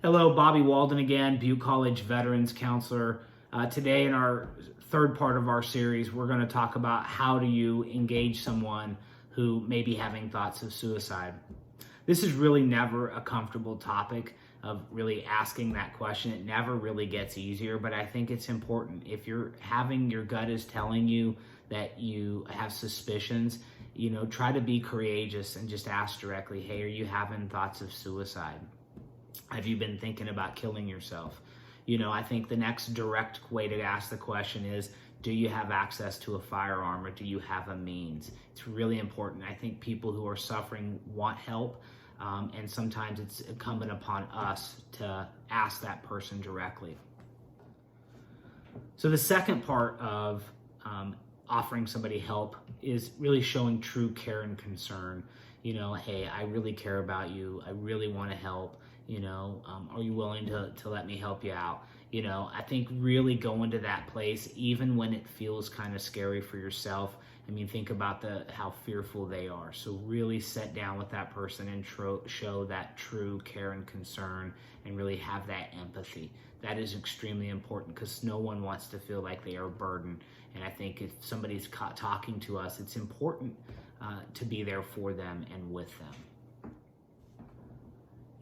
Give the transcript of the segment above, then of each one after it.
Hello, Bobby Walden again, Butte College Veterans Counselor. Today in our third part of our series, we're going to talk about how do you engage someone who may be having thoughts of suicide. This is really never a comfortable topic of really asking that question. It never really gets easier, but I think it's important. If you're having your gut is telling you that you have suspicions, try to be courageous and just ask directly, hey, are you having thoughts of suicide? Have you been thinking about killing yourself? I think the next direct way to ask the question is, do you have access to a firearm or do you have a means? It's really important. I think people who are suffering want help, and sometimes it's incumbent upon us to ask that person directly. So the second part of offering somebody help is really showing true care and concern. Hey, I really care about you. I really want to help. Are you willing to let me help you out? I think really going to that place, even when it feels kind of scary for yourself. Think about how fearful they are. So really sit down with that person and show that true care and concern and really have that empathy. That is extremely important because no one wants to feel like they are burdened. And I think if somebody's talking to us, it's important to be there for them and with them.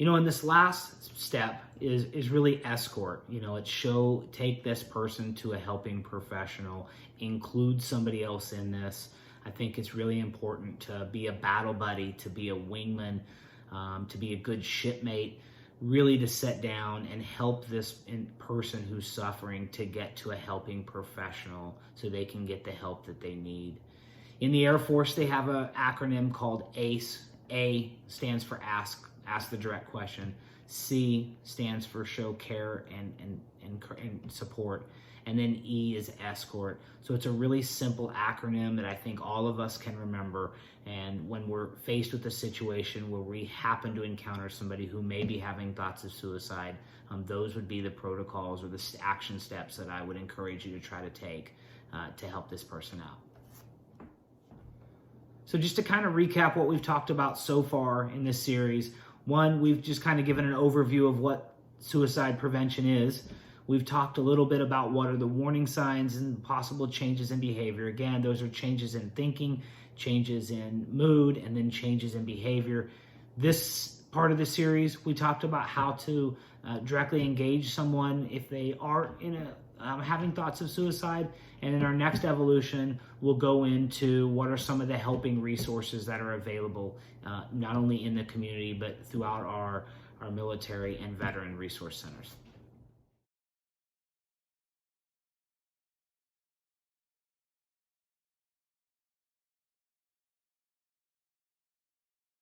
And this last step is really escort. It's take this person to a helping professional, include somebody else in this. I think it's really important to be a battle buddy, to be a wingman, to be a good shipmate, really to sit down and help this person who's suffering to get to a helping professional so they can get the help that they need. In the Air Force, they have an acronym called ACE. A stands for ask the direct question. C stands for show care and support. And then E is escort. So it's a really simple acronym that I think all of us can remember. And when we're faced with a situation where we happen to encounter somebody who may be having thoughts of suicide, those would be the protocols or the action steps that I would encourage you to try to take to help this person out. So just to kind of recap what we've talked about so far in this series, one, we've just kind of given an overview of what suicide prevention is. We've talked a little bit about what are the warning signs and possible changes in behavior. Again, those are changes in thinking, changes in mood, and then changes in behavior. This part of the series, we talked about how to directly engage someone if they are having thoughts of suicide. And in our next evolution, we'll go into what are some of the helping resources that are available, not only in the community, but throughout our military and veteran resource centers.